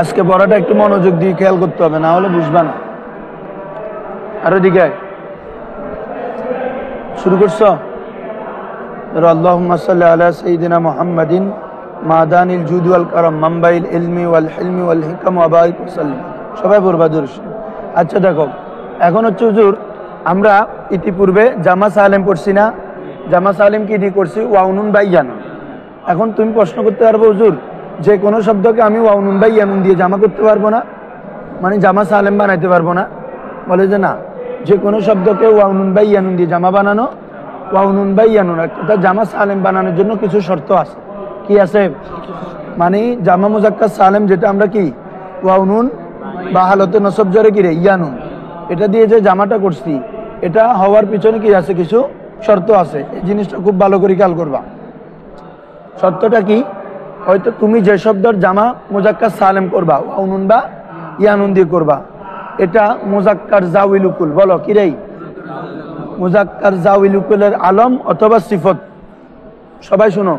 আজকে পড়াটা একটু মনোযোগ দিয়ে খেয়াল করতে হবে, না হলে বুঝবা না। আর ওদিকে শুরু করছ। আল্লাহুম্মা সাল্লি আলা সাইয়্যিদিনা মুহাম্মাদিন মাদানিল জুদ ওয়াল কারাম মানবাইল ইলমি ওয়াল হিলমি ওয়াল হিকম ওয়া বারিক ওয়াসাল্লিম। সবাই পড়বা দরুদ। আচ্ছা দেখো, এখন হচ্ছে হুজুর আমরা ইতিপূর্বে জামা সালেম পড়ছি না? জামা সালেম কি দিয়ে করছি? ওয়াউনুন বাই ইয়ানুন। এখন তুমি প্রশ্ন করতে পারবো, হুজুর যে কোনো শব্দকে আমি ওয়াউনুন বাই ইয়ানুন দিয়ে জামা করতে পারবো না, মানে জামা সালেম বানাইতে পারবো না? বলে যে না, যে কোনো শব্দকে ওয়াউনুন বাই ইয়ানুন দিয়ে জামা বানানো, ওয়াউনুন বাই ইয়ানুন একটা জামা সালেম বানানোর জন্য কিছু শর্ত আছে। কি আছে? মানে জামা মুজাক্কার সালেম যেটা আমরা কি ওয়াউনুন বা হালতে নসব জরে কি রে ইয়ানুন, এটা দিয়ে যে জামাটা করছি, এটা হওয়ার পিছনে কি আছে? কিছু শর্ত আছে। এই জিনিসটা খুব ভালো করে খেয়াল করবা। শর্তটা কি? হয়তো তুমি যে শব্দের জামা মুজাক্কার সালেম করবা ওয়াউনুন বা ইয়ানুন দিয়ে করবা, এটা মুজাক্কার জাউইল উকুল। বলো কি রে? মুজাক্কার জাউইল উকুলের আলম অথবা সিফত। সবাই শুনো,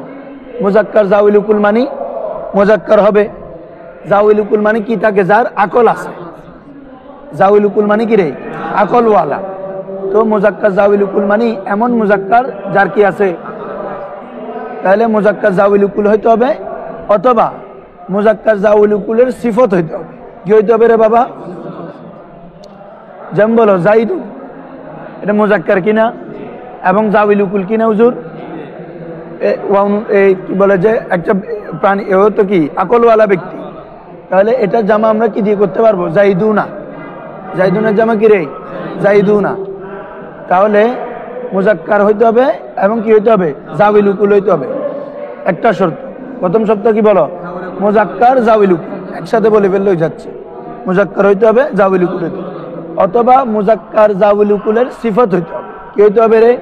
মুজাক্কার জাউইল উকুল মানে মুজাক্কার হবে। জাউইল উকুল মানে কি থাকে? যার আকল আছে। জাউইল উকুল মানে কি রে? আকলওয়ালা। তো মুজাক্কার জাউইল উকুল মানে এমন মুজাক্কার যার কি আছে। তাহলে মুজাক্কার জাউইল উকুল হইতে হবে, অথবা মুজাক্কার জাউইল উকুলের সিফত হইতে হবে। কি হইতে হবে রে বাবা? যেমন বলো জাইদুন, এটা মুজাক্কার কিনা এবং জাউইল উকুল কিনা হুজুর? কি বলে যে একটা প্রাণী, এও তো কি আকলওয়ালা ব্যক্তি। তাহলে এটা জামা আমরা কি দিয়ে করতে পারবো? জাইদুনা। জাইদুনের জামা কি রে? জাইদুনা। তাহলে মুজাক্কার হইতে হবে এবং কি হইতে হবে? জাউইল উকুল হইতে হবে। একটা শর্ত, প্রথম শর্ত কি বলো? মুজাক্কার জাউইল উকুল। একসাথে বলে ফেললেই যাচ্ছে। মুজাক্কার হইতে হবে, জাউইল উকুল হইতে হবে, অথবা মুজাক্কার জাউইল উকুলের সিফত হইতে হবে। কি হইতে হবে রে?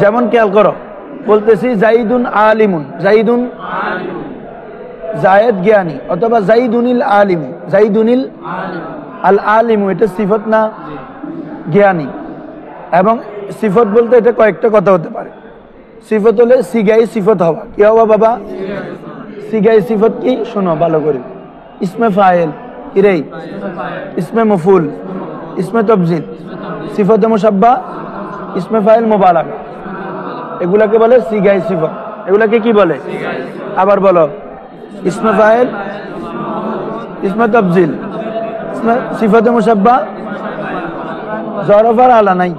যেমন খেয়াল করো, বলতেছি জাইদুন আলিমুন, জাইদুন জায়েদ জ্ঞানী, অথবা জাইদুনিল আলিমু, জাইদুনিল আল আলিমু, এটা সিফত না? জ্ঞানী। এবং সিফত বলতে এটা কয়েকটা কথা হতে পারে। সিফত হলে সিগাই সিফত হওয়া। কি হওয়া বাবা? সিগাই সিফত কি? শোনো ভালো করে। ইসমে ফাইল কি রে? ইসমে মফুল, ইসমে তফজিল, সিফতে মুশাব্বা, ইসমে ফাইল, মুবালাগা, এগুলাকে বলে সিগাই সিফত। এগুলাকে কি বলে? আবার বলো, ইসমে ফাইল, ইসমে তফজিল, সিফতে মুশাব্বা, জরফার আলা নাই।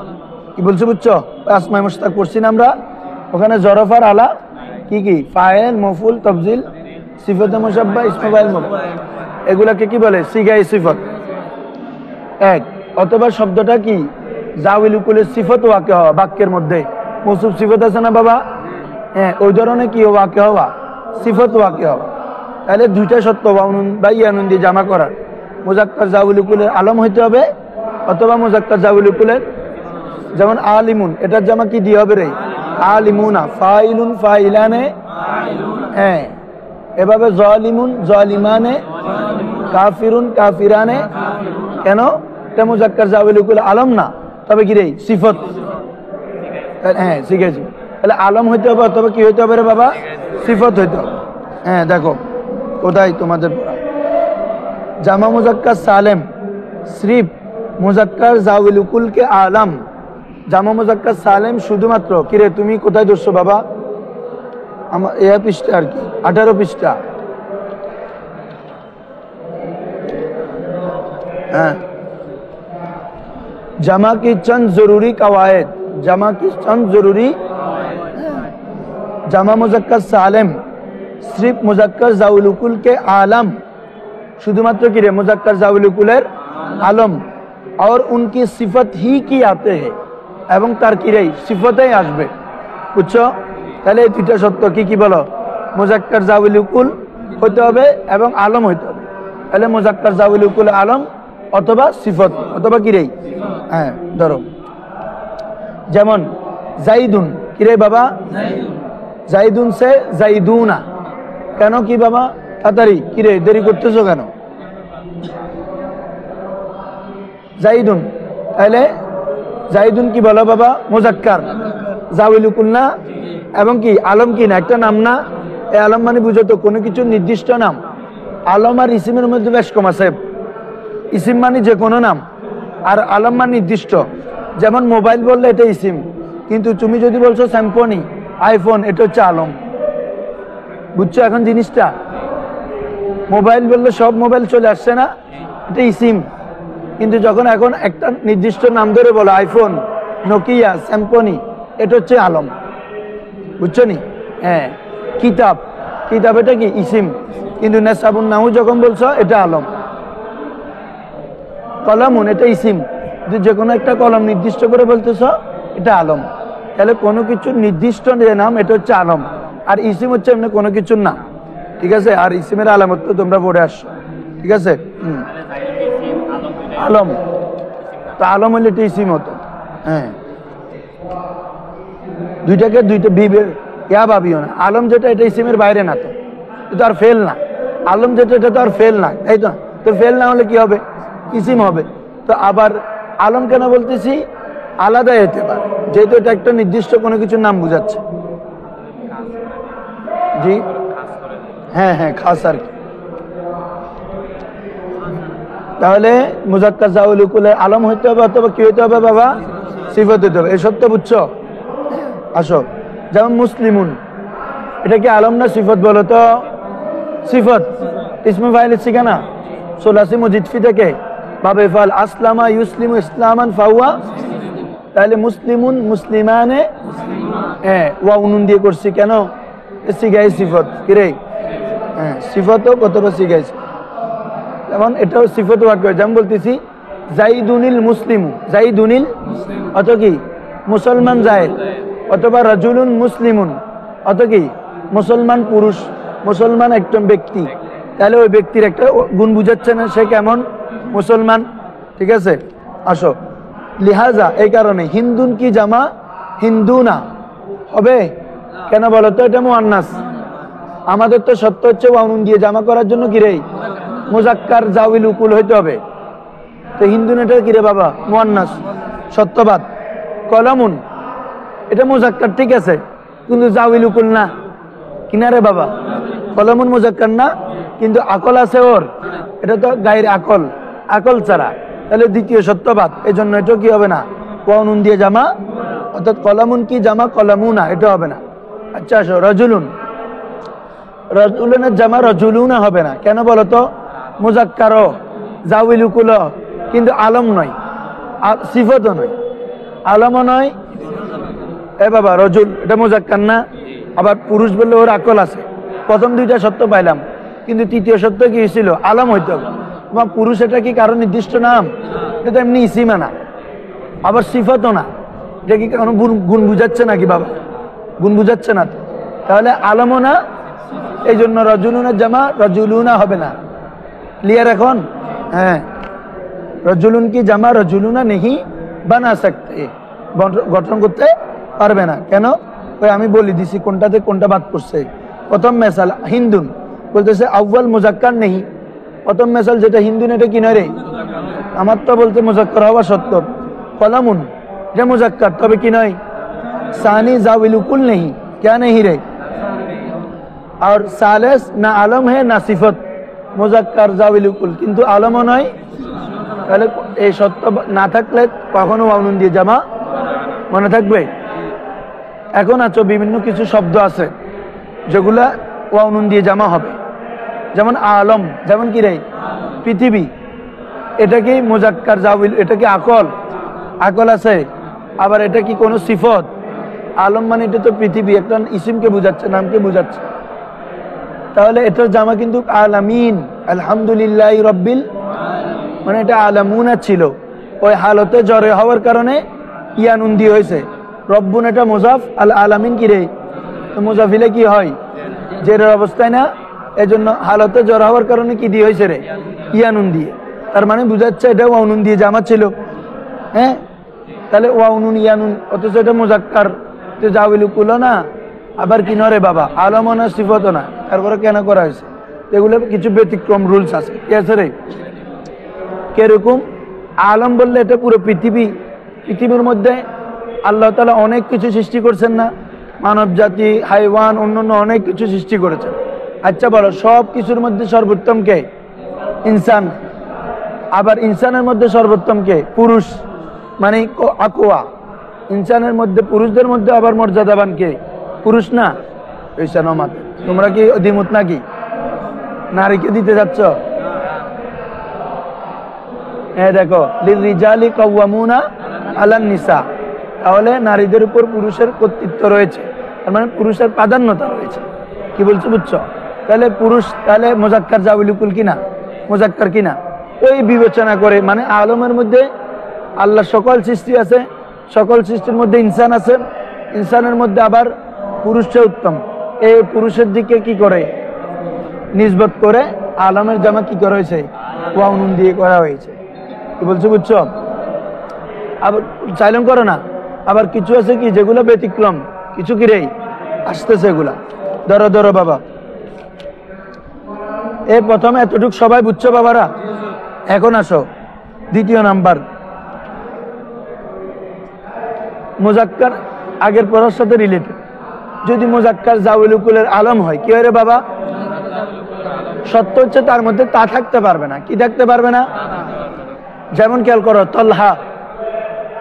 কি বলছো বুঝছো? আসমায়ে মুশতাক পড়ছি না আমরা, ওখানে জরফার আলা কি কি? ফাইল, মফুল, তফজিল, সিফতে মুশাব্বা, ইসমে ফাইল, মুবালাগা, এগুলাকে কি বলে? সিগাই সিফত। এক, অথবা শব্দটা কি জাউইল উকুলের সিফত ওয়াকে হওয়া। বাক্যের মধ্যে মৌসুফ সিফত আছে না বাবা? হ্যাঁ, ওই ধরনের কি ওয়াকে হওয়া? সিফত ওয়াকে হওয়া। তাহলে দুইটা শর্ত ওয়াউনুন বা ইয়ানুন দিয়ে জামা করার। মুজাক্কার জাউইল উকুলের আলম হইতে হবে, অথবা মুজাক্কার জাউইল উকুলের, যেমন আলিমুন, এটার জামা কি দিয়ে হবে রে? আলিমুনা, ফাইলুন ফাইলানে, হ্যাঁ এভাবে জালিমুন জালিমানে, কাফিরুন কাফিরানে। কেন? এটা মুজাক্কার জাউইল উকুল আলম না, তবে কি রে? সিফত। হ্যাঁ শিখেছি। তাহলে আলম হইতে হবে, অথবা কি হইতে হবে রে বাবা? সিফত হইতে হবে। হ্যাঁ দেখো কোথায় তোমাদের জামা মুজাক্কার সালেম সির্ফ মুজাক্কার জাউইল উকুল কে আলম। জামা মুজাক্কার সালেম শুধুমাত্র কি রে? তুমি কোথায় ধরছো বাবা? আমার এ পৃষ্ঠা আর কি, 18 পৃষ্ঠা। হ্যাঁ, जमा की चंद जरूरी कवायद। जमा की चंद जरूरी, जमा मुजक्कर सालिम सिर्फ मुजक्कर जाउल उकुल के आलम, शुद्धमात्र की रे मुजक्कर जाउल उकुलेर आलम, और उनकी सिफत ही की आते हैं এবং তার কি রে? সিফতেই আসবে। বুঝছো? তাহলে এই দুইটা সত্য কি কি বলো? মুজাক্কার জাউল উকুল হইতে হবে এবং আলম হইতে হবে। তাহলে মুজাক্কার জাউল উকুল আলম অথবা সিফত, অথবা কি রে? হ্যাঁ ধরো, যেমন জাইদুন কি রে বাবা? জাইদুন সে জাইদুনা। কেন কি বাবা? তাড়াতাড়ি কি রে? দেরি করতেছো কেন? জাইদুন, তাহলে জাইদুন কি বলো বাবা? মুজাক্কার জাউল উকুল না, এবং কি আলম কি না? একটা নাম না? এই আলম মানে বুঝো তো কোনো কিছু নির্দিষ্ট নাম। আলম আর ইসিমের মধ্যে বেশ কম আছে। ইসিম মানে যে কোনো নাম, আর আলম মানে নির্দিষ্ট। যেমন মোবাইল বললে এটা ইসিম, কিন্তু তুমি যদি বলছো স্যাম্পনি, আইফোন, এটা হচ্ছে আলম। বুঝছো এখন জিনিসটা? মোবাইল বললে সব মোবাইল চলে আসছে না, এটা ইসিম। কিন্তু যখন এখন একটা নির্দিষ্ট নাম ধরে বলো আইফোন, নোকিয়া, স্যাম্পনি, এটা হচ্ছে আলম। বুঝছো নি? হ্যাঁ। কিতাব, কিতাব এটা কি ইসিম, কিন্তু নেসাবুন নাহু যখন বলছো এটা আলম। কলামুন এটা ইসিম, যে কোনো একটা কলম নির্দিষ্ট করে বলতেছ এটা আলম। তাহলে কোনো কিছুর নির্দিষ্ট যে নাম এটা হচ্ছে আলম, আর ইসিম হচ্ছে এমনি কোনো কিছুর নাম। ঠিক আছে? আর ইসিমের আলামত তো তোমরা পড়ে আসছো। ঠিক আছে? আলম তো আলম হলে এটা ইসিম হতো। হ্যাঁ, দুইটাকে দুইটা বিবের ইয়া ভাবিও না। আলম যেটা এটা ইসিমের বাইরে না, তো এটা আর ফেল না। আলম যেটা এটা তো আর ফেল না, তাই তো? তো ফেল না হলে কি হবে? ইসিম হবে। তো আবার আলম কেন বলতেছি? আলাদা হতে পারে, যেহেতু এটা একটা নির্দিষ্ট কোনো কিছুর নাম বুঝাচ্ছে। জি হ্যাঁ হ্যাঁ, খাস আর কি। তাহলে মুজাক্কার জাউলুকুলে আলম হইতে হবে, অথবা কি হইতে হবে বাবা? সিফত হইতে হবে। এসব তো বুঝছো? আসো, যেমন মুসলিমুন, এটা কি আলম না সিফত বলো তো? সিফত। ইসমে ফাইল শিখা সোলাসি মুজিদফি থেকে বাবে ফাল আসলামা ইউসলিমু ইসলামান ফাওয়া। তাহলে মুসলিমুন, মুসলিমানে, হ্যাঁ ওয়া উনুন দিয়ে করছি কেন? শিখাই সিফত কিরে। হ্যাঁ, সিফতও কতটা শিখাইছে। যেমন এটাও সিফত ওয়ার্ড করে, যেমন বলতেছি জাইদুনিল মুসলিমু, জাইদুনিল অত কি মুসলমান জায়েদ, অথবা রাজুলুন মুসলিমুন অত কি মুসলমান পুরুষ, মুসলমান একজন ব্যক্তি। তাহলে ওই ব্যক্তির একটা গুণ বুঝাচ্ছে না, সে কেমন মুসলমান। ঠিক আছে? আসো, লিহাজা এই কারণে হিন্দুন কি জামা হিন্দু না হবে কেন বলো তো? এটা মুআন্নাস। আমাদের তো সত্য হচ্ছে ওয়াউন দিয়ে জামা করার জন্য কি রে? মুজাক্কার জাউল উকুল হইতে হবে। তো হিন্দু এটা কি রে বাবা? মুআন্নাস, সত্যবাদ। কলামুন এটা মুজাক্কার, ঠিক আছে, কিন্তু জাউল উকুল না। কিনারে বাবা? কলামুন মুজাক্কার না, কিন্তু আকল আছে ওর, এটা তো গায়ের আকল, আকল ছাড়া। তাহলে দ্বিতীয় সত্যবাদ, এই জন্য এটা কি হবে না? ওয়াউন দিয়ে জামা, অর্থাৎ কলামুন কি জামা কলামুনা, এটা হবে না। আচ্ছা আসো, রজুলুন, রজুলুনের জামা রজুলুনা হবে না কেন বলো তো? মুজাক্কার জাউল উকুল, কিন্তু আলম নয়, সিফতও নয়, আলমও নয়। এ বাবা রজুল এটা মুজাক্কার না, আবার পুরুষ বললে ওর আকল আছে। প্রথম দুইটা সত্য পাইলাম, কিন্তু তৃতীয় সত্য কি ছিল? আলম হইতে হবে। তোমার পুরুষ এটা কি কারো নির্দিষ্ট নাম? এটা এমনি ইসিমা না, আবার সিফতও না। এটা কি কোনো গুণ বুঝাচ্ছে নাকি বাবা? গুণ বুঝাচ্ছে না তো। তাহলে আলমও না, এই জন্য রজুলুনের জামা রজুলুনা হবে না। ক্লিয়ার এখন? হ্যাঁ, রজুলুন কি জামা রজুলুনা নেহি বানা সকতে, গঠন করতে পারবে না কেন? ওই আমি বলে দিছি কোনটাতে কোনটা বাদ পড়ছে। প্রথম মেসাল হিন্দুন বলতেছে আউয়াল মুজাক্কার নেহি, প্রথম মেসাল যেটা হিন্দুন এটা কি নয় রে? আমার তো বলতে মুজাক্কার হওয়া সত্য। কলামুন এটা মুজাক্কার, তবে কি নয়? সানি জাউল উকুল নেহি, क्या नहीं रे? और सालेस ना आलम है ना सिफत, मुजाक्कर जाविल उकुल, কিন্তু আলমও নয়। তাহলে এই সত্য না থাকলে কখনো ওয়াউন দিয়ে জামা মনে থাকবে? এখন আছো বিভিন্ন কিছু শব্দ আছে যেগুলা ওয়াউন দিয়ে জামা হবে, যেমন আলম, যেমন কি রে? পৃথিবী, এটা কি মুজাক্কার জাউল, এটা কি আকল, আকল আছে। আবার এটা কি কোনো সিফত? আলম মানে এটা তো পৃথিবী, একটা ইসিমকে বুঝাচ্ছে, নামকে বুঝাচ্ছে। তাহলে এটার জামা কিন্তু আলামিন, আলহামদুলিল্লাহ রব্বিল, মানে এটা আলামুনা ছিল, ওই হালতে জ্বরে হওয়ার কারণে ইয়ানুন দিয়ে হয়েছে। রব্বুন এটা মুজাফ, আল আলামিন কি রে? তো মুজাফিলে কি হয়? জেরের অবস্থায় না, এজন্য হালতে জ্বর হওয়ার কারণে কি দিয়ে হয়েছে রে? ইয়ানুন দিয়ে। তার মানে বুঝাচ্ছে এটা ওয়াউন দিয়ে জামা ছিল। হ্যাঁ, তাহলে ওয়াউনুন ইয়ানুন, অথচ এটা মুজাক্কার, তো জাউল উকুল না, আবার কি নরে বাবা? আলমও না, সিফতও না। তারপরে কেন করা হয়েছে? এগুলো কিছু ব্যতিক্রম রুলস আছে। কি আছে রে? কিরকম? আলম বললে এটা পুরো পৃথিবী, পৃথিবীর মধ্যে আল্লাহ তাআলা অনেক কিছু সৃষ্টি করছেন না, মানব জাতি, হাইওয়ান, অন্যান্য অনেক কিছু সৃষ্টি করেছেন। আচ্ছা বলো, সব কিছুর মধ্যে সর্বোত্তম কে? ইনসান। আবার ইনসানের মধ্যে সর্বোত্তম কে? পুরুষ, মানে আকোয়া। ইনসানের মধ্যে, পুরুষদের মধ্যে আবার মর্যাদাবান কে? পুরুষ না? তোমরা কি দ্বিমত নাকি? নারীকে দিতে যাচ্ছ? দেখো, লিররিজালি কাওয়ামুনা আলান নিসা, তাহলে নারীদের উপর পুরুষের কর্তৃত্ব রয়েছে, তার মানে পুরুষের প্রাধান্যতা রয়েছে। কি বলছো বুঝছো? তাহলে পুরুষ, তাহলে মুজাক্কার জাউলুকুল কিনা? মুজাক্কার কিনা? ওই বিবেচনা করে, মানে আলমের মধ্যে আল্লাহ সকল সৃষ্টি আছে, সকল সৃষ্টির মধ্যে ইনসান আছে, ইনসানের মধ্যে আবার পুরুষটা উত্তম, এই পুরুষের দিকে কি করে নিসবত করে আলমের জামা কি করা হয়েছে? ওয়াউনুন দিয়ে করা হয়েছে। কি বলছো বুঝছো? আবার চাইলেন করো না। আবার কিছু আছে কি যেগুলো ব্যতিক্রম, কিছু কি রে আসতেছে, এগুলা ধরো ধরো বাবা। এই প্রথমে এতটুকু সবাই বুঝছো বাবারা? এখন আসো দ্বিতীয় নাম্বার, মুজাক্কার আগের পড়ার সাথে রিলেটেড। যদি মুজাক্কার জাউলুকুলের আলম হয়, কি হয় রে বাবা? সত্য হচ্ছে তার মধ্যে তা থাকতে পারবে না। কি থাকতে পারবে না? যেমন খেয়াল করো, তলহা,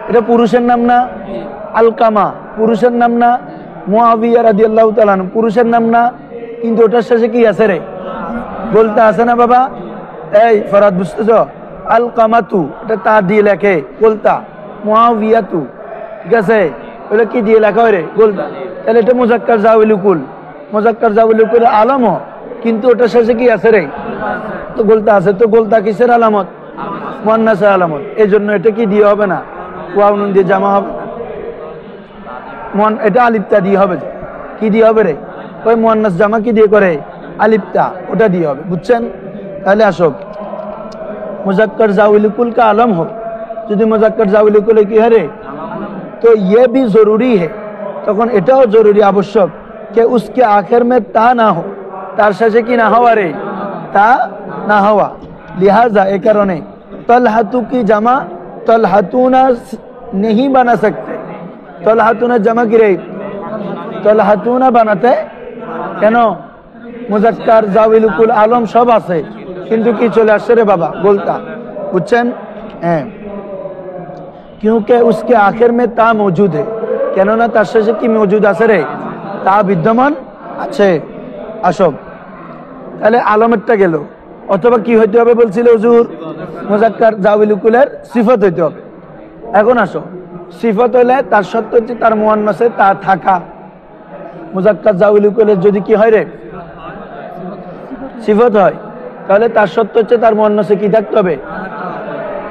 এটা পুরুষের নাম না? আলকামা পুরুষের নাম না? মুআবিয়া রাদিয়াল্লাহু তাআলা আনহু পুরুষের নাম না? কিন্তু ওটার শেষে কি আছে রে? বলতে আছে না বাবা? এই ফরাদ বুঝতেছ? আলকামাতু, এটা তা দিয়ে লেখে বলতা। মুআবিয়াতু, ঠিক আছে, ওটা কি দিয়ে লেখা হয় রে? বলতা। তাহলে এটা মুজাক্কার জাউলুকুল, মুজাক্কার জাউলুকুল আলম, কিন্তু ওটার শেষে কি আছে রে? তো বলতা আছে। তো বলতা কিসের আলামত? মুয়ান্নাসের আলামত। এই জন্য এটা কি দিয়ে হবে না? ওয়াও নুন দিয়ে জামা হবে না, এটা আলিপ্তা দিয়ে হবে। কি দিয়ে হবে রে? ওই মুয়ান্নাস জামা কি দিয়ে করে? আলিপ্তা, ওটা দিয়ে হবে। বুঝছেন? তাহলে আসো, मुज़क्कर जाविलकुल का आलम हो, যদি मुज़क्कर जाविलकुल কি হয় तो ये भी जरूरी है, তখন এটাও জরুরি আবশ্যক যে उसके आखिर में ता ना हो, তার শেষে কি না হওয়া রে? তা না হওয়া। लिहाजा এই কারণে তলহাতু কি জামা তলহাতুনা नहीं बना सकते। তলহাতুনা জামা কি রে? তলহাতুনা বানাতে কেন? मुज़क्कर जाविलकुल आलम সব আছে, কিন্তু কি চলে আসছে রে বাবা? বলতা। বুঝছেন? হ্যাঁ, क्योंकि उसके आखिर में ता मौजूद है, কেননা তার শেষে কি মজুদ আছে রে? তা বিদ্যমান আছে। আসো, তাহলে আলমেরটা গেল। অথবা কি হইতে হবে বলছিল হুজুর? মুজাক্কার জাউলুকুলের সিফত হইতে হবে। এখন আসো, সিফত হইলে তার সত্য হচ্ছে তার মুয়ান্নাসে তা থাকা। মুজাক্কার জাউলুকুলের যদি কি হয় রে? সিফত হয়, তাহলে তার সত্য হচ্ছে তার মুয়ান্নাসে কি থাকতে হবে?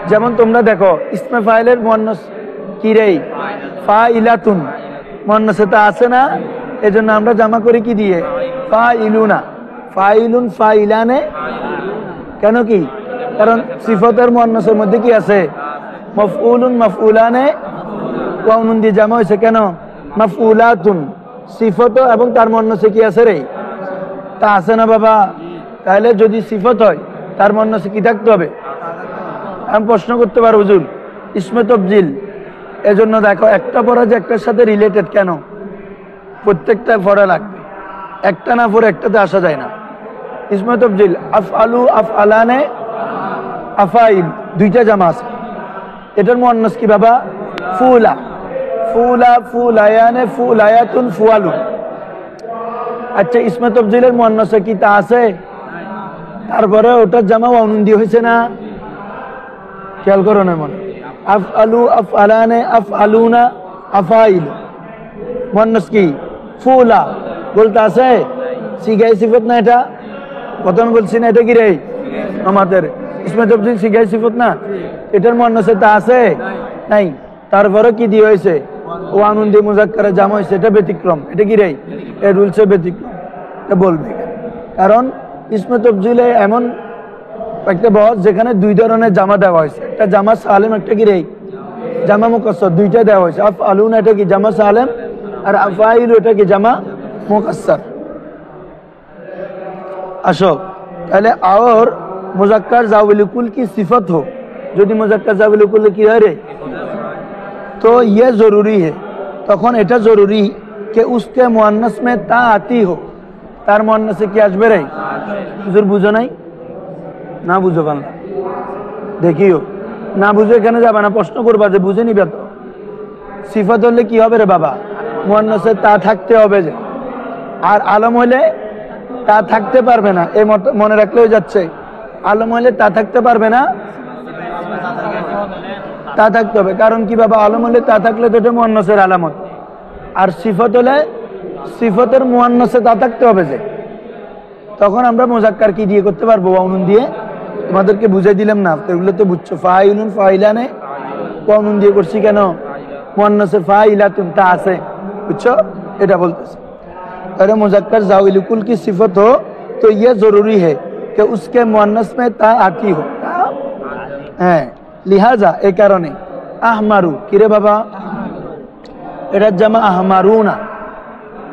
যেমন তোমরা দেখো, ইসমে ফাইলের মুয়ান্নাস কি রে? ফাইলাতুন, মুয়ান্নাসে তা আছে না? এজন্য আমরা জামা করি কি দিয়ে? ফাইলুনা, ফাইলুন, ফাইলানে। কেন কি? কারণ সিফতের মুয়ান্নাসের মধ্যে কি আছে? মাফউলুন, মাফউলানে, ওয়াউনুন দিয়ে জামা হয়েছে। কেন? মাফউলাতুন, সিফত এবং তার মুয়ান্নাসে কি আছে রে? তা আছে না বাবা? তাহলে যদি সিফত হয় তার মুয়ান্নাসে কি থাকতে হবে? আমি প্রশ্ন করতে পারো হুজুর, ইসমে তফজিল, এজন্য দেখো একটা পড়া যে একটার সাথে রিলেটেড, কেন? প্রত্যেকটা পড়া লাগবে, একটা না পড়ে একটাতে আসা যায় না। ইসমে তফজিল আফআলু, আফআলানে, আফাইল, দুইটা জামা আছে। এটার মুয়ান্নাস কি বাবা? ফুলা, ফুলা, ফুলায়ানে, ফুলায়াতুন, ফুয়ালু। আচ্ছা, ইসমে তফজিলের মুয়ান্নাসে কি তা আছে? তারপরে ওটার জামা ওয়াউনুন দিয়ে হয়েছে না? খেয়াল করো না মনে। আফআলু, আফআলানে, আফআলুনা, আফাইল, মুয়ান্নাস কি? ফুলা। বলতে আছে সিগাই সিফত না? এটা প্রথম বলছি না? এটা কি রে? আমাদের ইসমে তফজিল সিগাই সিফত না? এটার মুয়ান্নাসে তা আছে? নাই। তারপরে কি দিয়ে হয়েছে? ওয়ানুন দিয়ে মুজাক্কারে জামা হয়েছে, এটা ব্যতিক্রম। এটা কি রে? এই রুলসে ব্যতিক্রম। এটা বলবে কারণ ইসমে তফজিলে এমন একটা বহর যেখানে দুই ধরনের জামা দেওয়া হয়েছে, একটা জামা সালেম, একটা কি রে? জামা মুকাসসার, দুইটা দেওয়া হয়েছে। আফআলুন এটা কি? জামা সালেম। আর আফাইলু এটা কি? জামা মুকাসসার। আসো, তাহলে और मुज़क्कर जाविलकुल की सिफत हो, যদি मुज़क्कर जाविलकुल কি হয় রে? तो ये जरूरी है, তখন এটা জরুরি कि उसके मुअन्नस में ता आती हो, तार मुअन्नसे কি আসবে রে? হুজুর বুঝো নাই? না বুঝো বাংলা দেখিও, না বুঝে এখানে যাবে না, প্রশ্ন করবা যে বুঝে নিবে তো। সিফাত হলে কি হবে রে বাবা? মুয়ান্নাসে তা থাকতে হবে যে, আর আলম হলে তা থাকতে পারবে না, এই মনে রাখলেও যাচ্ছে। আলম হলে তা থাকতে পারবে না, তা থাকতে হবে। কারণ কি বাবা, আলম হলে তা থাকলে তো এটা মুয়ান্নাসের আলামত, আর সিফাত হলে সিফাতের মুয়ান্নাসে তা থাকতে হবে যে। তখন আমরা মুজাক্কার কি দিয়ে করতে পারবো? ওয়াউনুন দিয়ে। তোমাদেরকে বুঝাই দিলাম না, এগুলো তো বুঝছো। ফাইলুন ফাইলানে ওয়াউনুন দিয়ে করছি কেন? মুয়ান্নাসে ফাইলাতুন তা আছে, বুঝছো? এটা বলতেছে। अरे मुज़क्कर ज़ाविल कुल की सिफत हो तो यह जरूरी है कि उसके मुअन्नस में ता आती हो। लिहाजा ए कारणे आहमारु किरे बाबा, এটা জামা আহমারুনা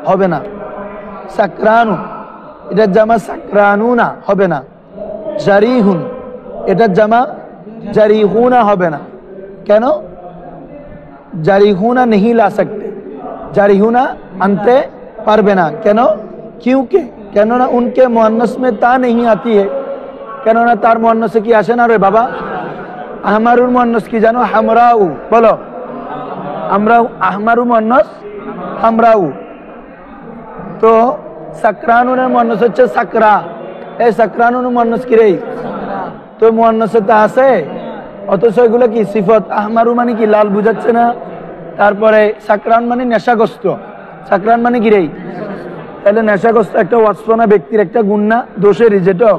হবে না। সাকরানু এটা জামা সাকরানুনা হবে না। জারিহুন এটা জামা জারিহুনা হবে না। কেন? জারিহুনা नहीं ला सकते, জারিহুনা আনতে পারবে না। কেন? क्योंकि কেননা उनके मुअन्नस में ता नहीं आती है, কেননা তার মুয়ান্নাসে কি আসে না রে বাবা? আহমারুর মুয়ান্নাস কি জানো? হামরাউ। বলো আমরাউ। আহমারু মুয়ান্নাস হামরাউ। তো সাকরানুনের মুয়ান্নাস হচ্ছে সাকরা। এই সাকরানুনের মুয়ান্নাস কি রে? তো মুয়ান্নাসে তা আছে, অথচ এগুলো কি সিফত। আহমারু মানে কি লাল বুঝাচ্ছে না? তারপরে সাকরান মানে নেশাগ্রস্ত। সাকরান মানে কি রে? তাহলে নেশাগ্রস্ত একটা ওয়াসফনা ব্যক্তির একটা গুণ না, দোষেরই, যেটা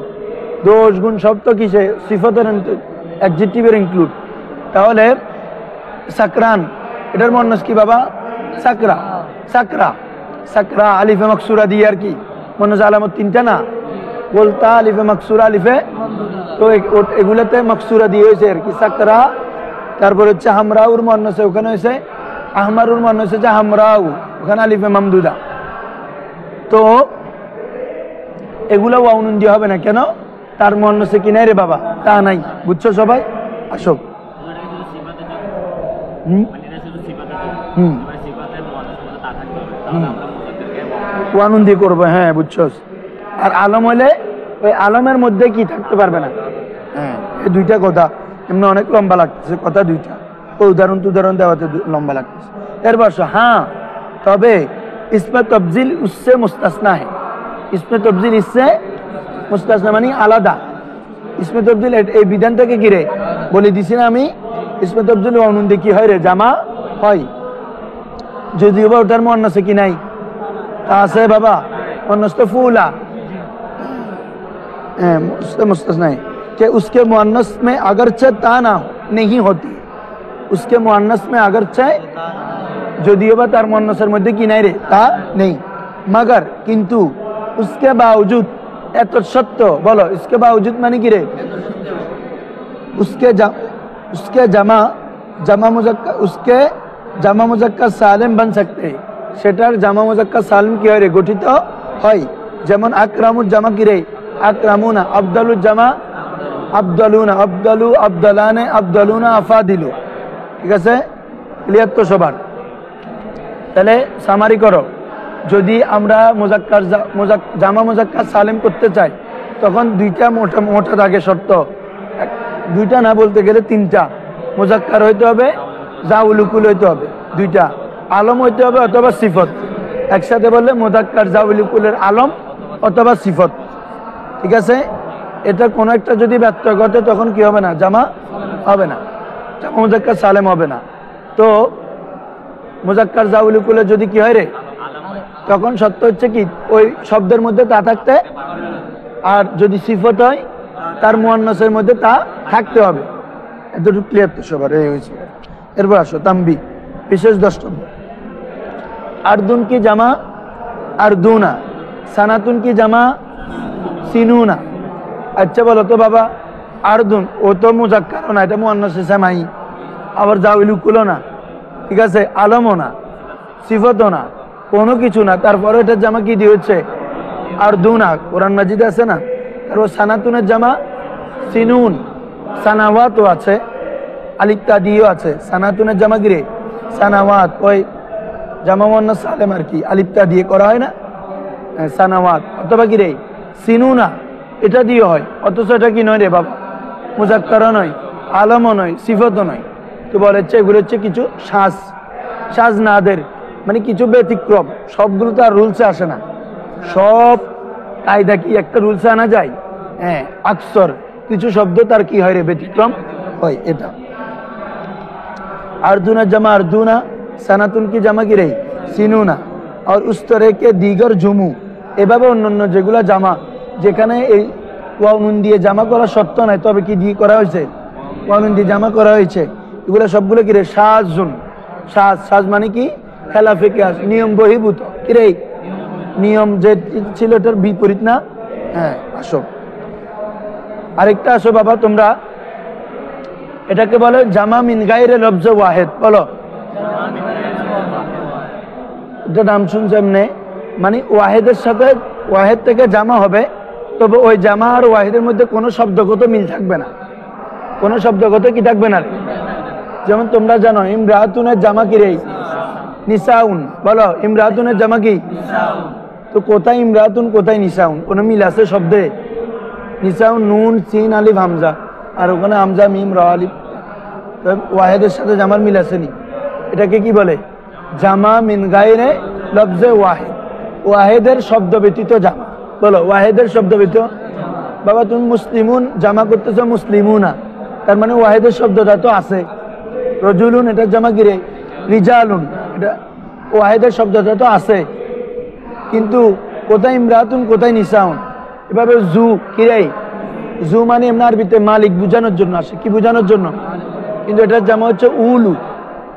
দোষ গুণ সব তো কিসে? সিফতের অ্যাডজেক্টিভের ইনক্লুড। তাহলে সাকরান এটার মুয়ান্নাস কি বাবা? সাকরা। সাকরা সাকরা আলিফে মাকসুরা দিয়ে আর কি মুয়ান্নাস আলামত তিনটা না, বলতা আলিফে মাকসুরা আলিফে, তো এগুলাতে মাকসুরা দিয়ে হয়েছে আর কি সাকরা। তারপর হচ্ছে হামরাউর মুয়ান্নাসে ওখানে হয়েছে আহমারুর মুয়ান্নাসে হচ্ছে হামরাউ, ওখানে আলিফে মামদুদা। তো এগুলো ওয়াউনুন দিয়ে হবে না। কেন? তার মুয়ান্নাসে কি নাই রে বাবা? তা নাই। বুঝছো সবাই? আসো। ওয়ানুন দিয়ে করবো, হ্যাঁ বুঝছো। আর আলম হলে ওই আলমের মধ্যে কি থাকতে পারবে না। হ্যাঁ, এই দুইটা কথা এমনি অনেক লম্বা লাগতেছে, কথা দুইটা, ওই উদাহরণ দেওয়াতে লম্বা লাগতেছে। এরপর হ্যাঁ, তবে ইসমে তফজিল উসসে মুস্তাসনা है। ইসমে তফজিল ইসসে মুস্তাসনা মানে আলাদা। ইসমে তফজিল এই বিধান থেকে কি রে বলে দিছি না আমি? ইসমে তফজিল ওয়ানুন দিয়ে কি হয় রে? জামা হয়। যদিও বা ওটার মুয়ান্নাসে কি নাই? তা আছে বাবা, मुअन्नस तो फूला मुस्तस्ना है कि उसके मुअन्नस में अगरचे ता ना नहीं होती। उसके मुअन्नस में अगरचे যদিও বা তার মুয়ান্নাসের মধ্যে কি নাই রে? তা নেই। मगर किंतु उसके बावजूद, এত সত্য। বলো इसके बावजूद মানে কি রে? उसके জামা মুজাক্কার সালিম बन सकते हैं। সেটার জামা মুজাক্কার সালিম কি হয় রে? গঠিত হয়। যেমন আকরামুর জামা কি রে? আকরামুনা। আফদালুর জামা আফদালুনা। আফদালু আফদালানে আফদালুনা আফাদিলু। ঠিক আছে? ক্লিয়ার তো সবার? তাহলে সামারি করো। যদি আমরা জামা মুজাক্কার সালিম করতে চাই, তখন দুইটা মোটা থাকে শর্ত। দুইটা না, বলতে গেলে তিনটা। মুজাক্কার হইতে হবে, জাউলুকুল হইতে হবে, দুইটা। আলম হইতে হবে অথবা সিফত। একসাথে বললে মুজাক্কার জাউলুকুলের আলম অথবা সিফত। ঠিক আছে? এটা কোনো একটা যদি ব্যর্থ ঘটে তখন কি হবে না? জামা হবে না, জামা মুজাক্কার সালেম হবে না। তো মুজাক্কার জাউলুকুলের যদি কি হয় রে, তখন সত্য হচ্ছে কি ওই শব্দের মধ্যে তা থাকতে, আর যদি সিফত হয় তার মুয়ান্নাসের মধ্যে তা থাকতে হবে। এতটুকু ক্লিয়ার তো সবার? এই হয়েছে। এরপর আসো তাম্বি, বিশেষ দ্রষ্টব্য। আরদুন কি জামা আরদুনা, সানাতুন কি জামা সিনুনা। আচ্ছা বলো তো বাবা, আরদুন ও তো মুজাক্কারও না, এটা মুয়ান্নাসে সামাই, আবার জাউলুকুলও না, ঠিক আছে, আলমও না, সিফতও না, কোনো কিছু না, তারপরে এটার জামা কি দিয়েছে? আরদুনা। কোরআন মাজিদে আছে না? তারপর সানাতুনের জামা সিনুন। সানাওয়াতও আছে, আলিত্তাদিও আছে। সানাতুনের জামা কি রে? সানাওয়াত। ওই জামা মুয়ান্নাস সালেম আর কি আলিফটা দিয়ে করা হয় না, সানাওয়াত, অথবা কি রে সিনুনা, এটা দিয়ে হয়, অথচ এটা কি নয় রে বাবা, মুজাক্কারও নয়, আলমও নয়, সিফতও নয়। তো বলে হচ্ছে এগুলো হচ্ছে কিছু সাজ নাদের, মানে কিছু ব্যতিক্রম, সবগুলো তো আর রুলসে আসে না। সব কায়দা কি একটা রুলসে আনা যায়? হ্যাঁ, আকসর কিছু শব্দ তার কি হয় রে, ব্যতিক্রম হয়। এটা अर्जुना जमा अर्जुना, सनातन की জামা কি রে সিনুনা, আর উস্তরে কে দিগর ঝুমু, এভাবে অন্যান্য যেগুলা জামা যেখানে এই ওয়াউন দিয়ে জামা করা শর্ত নাই, তবে কি দিয়ে করা হয়েছে, ওয়াউন দিয়ে জামা করা হয়েছে, এগুলো সবগুলো কি রে সাজুন। সাজ মানে কি খেলাফে কিয়াস, নিয়ম বহির্ভূত, কি রে নিয়ম যে ছিল এটার বিপরীত না। হ্যাঁ আসো, আরেকটা আসো বাবা, তোমরা এটাকে বলে জামা মিন গায়রে লফজ ওয়াহিদ। বলো, এটা নাম শুনছে এমনি, মানে ওয়াহিদের সাথে ওয়াহিদ থেকে জামা হবে, তবে ওই জামা আর ওয়াহিদের মধ্যে কোনো শব্দগত মিল থাকবে না, কোনো শব্দগত কি থাকবে না। যেমন তোমরা জানো ইমরাতুনের জামা কি রে নিসাউন, বলো ইমরাতুনের জামা কি, তো কোথায় ইমরাতুন কোথায় নিসাউন, কোনো মিল আছে শব্দে? নিসাউন নুন সিন আলিফ হামজা, আর ওখানে হামজা মিম র আলিফ, ওয়াহেদের সাথে জামার মিল আসেনি। এটাকে কি বলে? জামা মিন গায়রে লফজে ওয়াহিদ, ওয়াহেদের শব্দ ব্যতীত জামা। বলো ওয়াহেদের শব্দ ব্যতীত। বাবা তুমি মুসলিমুন জামা করতেছো মুসলিমুনা, তার মানে ওয়াহেদের শব্দটা তো আছে। রজুলুন এটা জামা কি রে রিজালুন, এটা ওয়াহেদের শব্দটা তো আছে, কিন্তু কোথায় ইমরাতুন কোথায় নিসাউন। এভাবে জু কি রে, জু মানে এমনি আরবিতে মালিক বোঝানোর জন্য আসে, কি বোঝানোর জন্য, কিন্তু এটার জামা হচ্ছে উলু।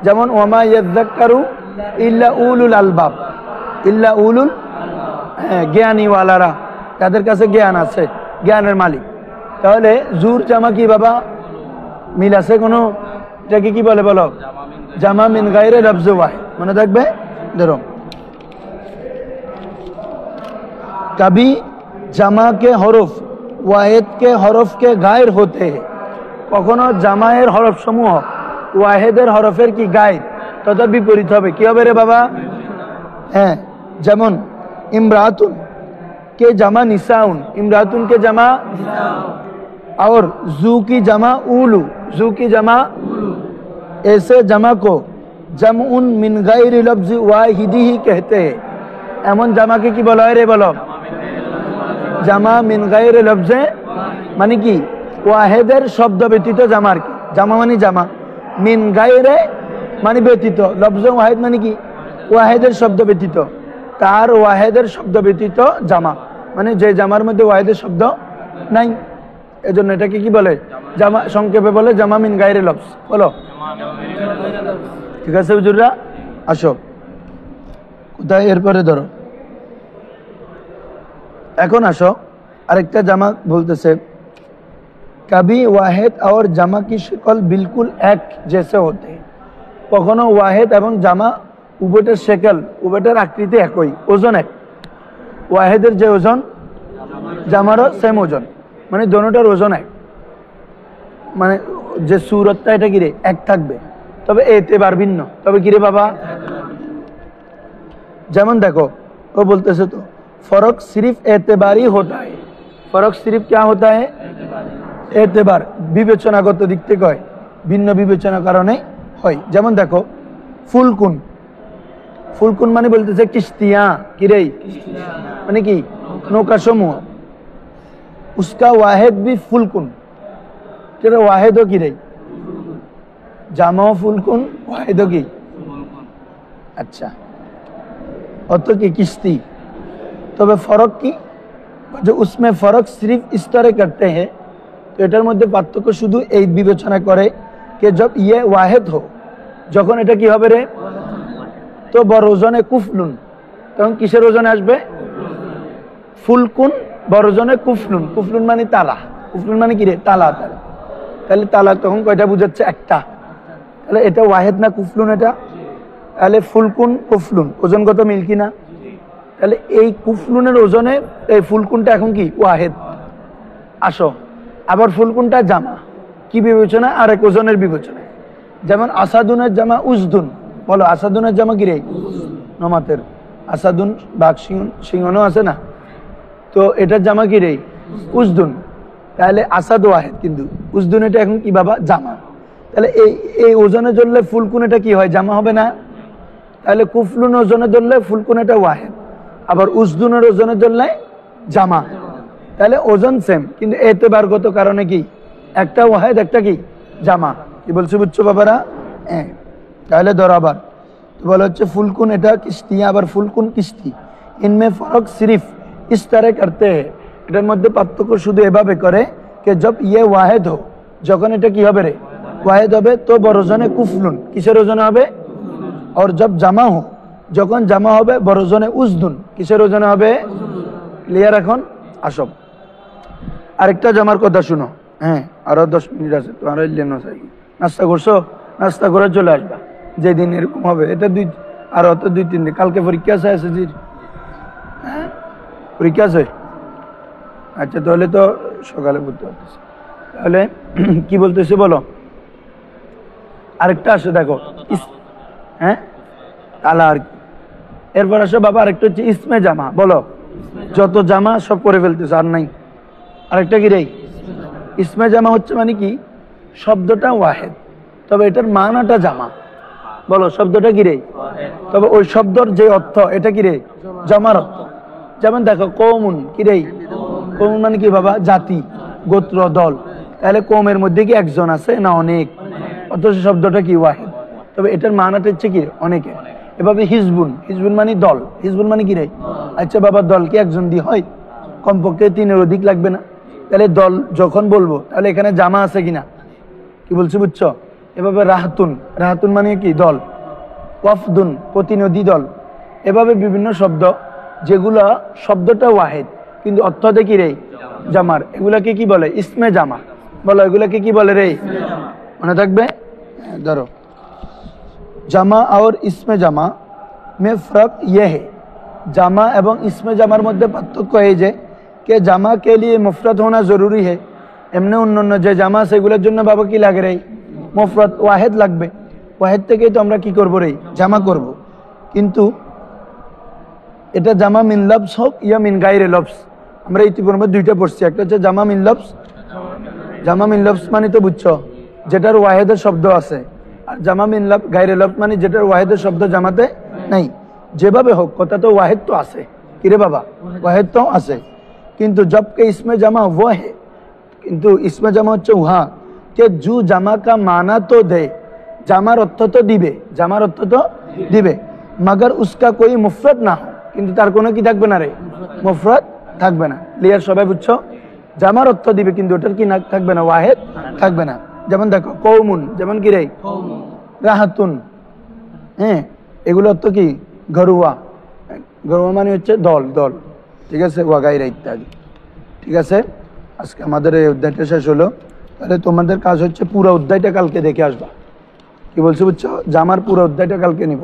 যেমন ওয়ামা ইয়াযযাক্কারু ইল্লা উলুল আলবাব, ইল্লা উলুল, হ্যাঁ জ্ঞানীওয়ালারা, তাদের কাছে জ্ঞান আছে, জ্ঞানের মালিক। তাহলে জুর জামা কি বাবা মিল আছে কোনো? এটাকে কি বলে বলো? জামা মিন গায়রে লফজ ওয়াহিদ। মনে থাকবে, ধরো कभी জামা কে হরফ ওয়াহিদ কে হরফ কে গায়ের হতে, কখনো জামায়ের হরফ সমূহ ওয়াহিদের হরফের কি গায়ের তথা বিপরীত হবে। কি হবে রে বাবা? হ্যাঁ, যেমন ইমরাতুন के जमा निसाउन, इमरातुन के जमा, और जू की जमा उलू, जू की जमा, ऐसे जमा को जमउन मिन गैरि लफ्ज वाहिदी ही कहते हैं। एमन जमा के की बोला है रे, बोलो জামা মিন গায়রে লফজে, মানে কি ওয়াহিদের শব্দ ব্যতীত জামার কি, জামা মানে জামা, মিন গায়রে মানে ব্যতীত, লফজে ওয়াহিদ মানে কি ওয়াহিদের শব্দ ব্যতীত, তার ওয়াহিদের শব্দ ব্যতীত জামা, মানে যে জামার মধ্যে ওয়াহিদের শব্দ নাই, এজন্য এটাকে কি বলে? জামা, সংক্ষেপে বলে জামা মিন গায়রে লফজ। বলো ঠিক আছে হুজুররা, আসো কোথায় এরপরে ধরো, এখন আসো আরেকটা জামা বলতেছে कभी वाहिद और জামা की शक्ल बिल्कुल एक जैसे होते हैं, কখনো ওয়াহিদ এবং জামা উভয়টার শেকল, উভয়টার আকৃতি একই, ওজন এক, ওয়াহিদের যে ওজন জামারও সেম ওজন, মানে দোনোটার ওজন এক, মানে যে সুরতটা এটা কিরে এক থাকবে, তবে এতেবার ভিন্ন। তবে কিরে বাবা? যেমন দেখো ও বলতেছে তো फर्क सिर्फ एतबारी होता है, फर्क सिर्फ क्या होता है? एतबार, বিবেচনাগত দিক থেকে হয়, ভিন্ন বিবেচনার কারণে হয়। যেমন দেখো ফুলকুন, ফুলকুন মানে বলতেছে কিস্তিয়া, কি রে মানে কি নৌকা সমূহ, उसका वाहिद भी फुलकुन, तेरा वाहिद की रे জামা ফুলকুন, वाहिद की, अच्छा অত কি কিস্তি। তবে ফরক কি, जो उसमें फर्क सिर्फ इस तरह करते हैं, तो এটার মধ্যে পার্থক্য শুধু এই বিবেচনা করে कि जब ये वाहिद हो, যখন এটা কি হবে রে, তো বড় ওজনে কুফলুন, তখন কিসের ওজনে আসবে? ফুলকুন বড় ওজনে কুফলুন, কুফলুন মানে তালা, কুফলুন মানে কি রে তালা, তালা, তাহলে তালা তখন কয়টা বুঝাচ্ছে? একটা। তাহলে এটা ওয়াহিদ না কুফলুন? এটা তাহলে ফুলকুন কুফলুন ওজনগত মিল কি না? তাহলে এই কুফলুনের ওজনে এই ফুলকুনটা এখন কি ওয়াহিদ। আসো আবার ফুলকুনটা জামা, কি বিবেচনা? আরেক ওজনের বিবেচনা। যেমন আসাদুনের জামা উজদুন, বলো আসাদুনের জামা কি রে? নমাতের আসাদুন বাঘ সিংহনও আছে না, তো এটার জামা কি রে উজদুন, তাহলে আসাদ ওয়াহেদ কিন্তু উজদুন এটা এখন কি বাবা জামা, তাহলে এই ওজনে ধরলে ফুলকুন এটা কি হয় জামা হবে না, তাহলে কুফলুন ওজনে ধরলে ফুলকুন এটা ওয়াহেদ, আবার উজদুনের ওজনে ধরলে জামা, তাহলে ওজন সেম কিন্তু এতেবারগত কারণে কি একটা ওয়াহেদ একটা কি জামা, কি বলছি বুঝছো বাবারা? হ্যাঁ, তাহলে ধরো আবার বলা হচ্ছে ফুলকুন এটা কিস্তি, আবার ফুলকুন কিস্তি, ইনমে ফরক সিরিফ ইস তারে করতে हैं, এটার মধ্যে পার্থক্য শুধু এভাবে করে যে জব ইয়ে ওয়াহেদ हो, যখন এটা কি হবে রে ওয়াহেদ হবে তো বড় ওজনে কুফলুন, কিসের ওজনে হবে, আর জব জামা हो, যখন জামা হবে বড় ওজনে উজদুন, কিসের ওজনে হবে, ক্লিয়ার? এখন আসব আরেকটা জামার কথা শুনো। হ্যাঁ, আরো 10 মিনিট আছে, তোমার নাস্তা করছো, নাস্তা করে চলে আসবা যেদিন এরকম হবে, এটা আর অত 2-3 দিন, কালকে পরীক্ষা আছে এসএসসির, হ্যাঁ পরীক্ষা আছে, আচ্ছা তাহলে তো সকালে পড়তে পারতেছি, তাহলে কি বলতেছে বলো, আরেকটা আসে দেখো হ্যাঁ তালা আর কি, এরপর আসো বাবা আরেকটা হচ্ছে ইসমে জামা, বলো যত জামা সব করে ফেলতেছে আর নাই, আরেকটা কি রে ইসমে জামা হচ্ছে মানে কি শব্দটা ওয়াহেদ তবে এটার মানাটা জামা, বলো শব্দটা কি রে, তবে ওই শব্দর যে অর্থ এটা কি রে জামার অর্থ, যেমন দেখো কওমুন কি রে, কওম মানে কি বাবা জাতি গোত্র দল, তাহলে কওমের মধ্যে কি একজন আছে না অনেক, অথচ শব্দটা কি ওয়াহেদ, তবে এটার মানাটা হচ্ছে কি অনেকে, এভাবে হিজবুন, হিজবুন মানে দল, হিজবুন মানে কি রে, আচ্ছা বাবা দল কি একজন দিয়ে হয়, কমপক্ষে 3-এর অধিক লাগবে না, তাহলে দল যখন বলবো তাহলে এখানে জামা আছে কিনা, কি বলছি বুঝছো? এভাবে রাহাতুন, রাহাতুন মানে কি দল, ওয়াফদুন প্রতিনিধি দল, এভাবে বিভিন্ন শব্দ যেগুলো শব্দটা ওয়াহেদ কিন্তু অর্থ দেখি রে জামার, এগুলাকে কি বলে ইসমে জামা, বলো এগুলাকে কি বলে রে, মনে থাকবে? ধরো জামা আর ইসমে জামা মে ফরক ইয়ে হে, জামা এবং ইসমে জামার মধ্যে পার্থক্য এই যে কে জামা কে লিয়ে মুফরত হোনা জরুরি है, এমনি অন্যান্য যে জামা সেগুলোর জন্য বাবা কি লাগে রে মুফরত ওয়াহেদ লাগবে, ওয়াহেদ থেকেই তো আমরা কি করবো রে জামা করব, কিন্তু এটা জামা মিন লফজ হোক ইয়া মিন গায়রে লফজ, আমরা ইতিপূর্বে দুইটা পড়ছি, একটা হচ্ছে জামা মিন লফজ, জামা মিন লফজ মানে তো বুঝছো যেটার ওয়াহেদের শব্দ আছে, আর জামা মিন গায়রে লফজ মানে যেটার ওয়াহেদের শব্দ জামাতে নাই, যেভাবে হোক কথা তো ওয়াহেদ তো আছে, কিরে বাবা ওয়াহেদ তো আছে, কিন্তু জবকে ইসমে জামা वो है, কিন্তু ইসমে জামা হচ্ছে উহা কে জু জামা কা মানা তো দে, জামার অর্থ তো দিবে, জামার অর্থ তো দিবে, মগর উসকা কোই মুফরদ না हो, কিন্তু তার কোনো কি থাকবে না রে মুফরদ থাকবে না, ক্লিয়ার সবাই বুঝছো? জামার অর্থ দিবে কিন্তু ওটার কি না থাকবে না, ওয়াহেদ থাকবে না, যেমন দেখো কওমুন যেমন কি রে রাহাতুন, হ্যাঁ এগুলো অর্থ কি ঘরুয়া, ঘরুয়া মানে হচ্ছে দল দল, ঠিক আছে, ওয়াগাইরা ইত্যাদি, ঠিক আছে। আজকে আমাদের এই অধ্যায়টা শেষ হলো, তাহলে তোমাদের কাজ হচ্ছে পুরো অধ্যায়টা কালকে দেখে আসবা, কি বলছো বুঝছো, জামার পুরো অধ্যায়টা কালকে নিব।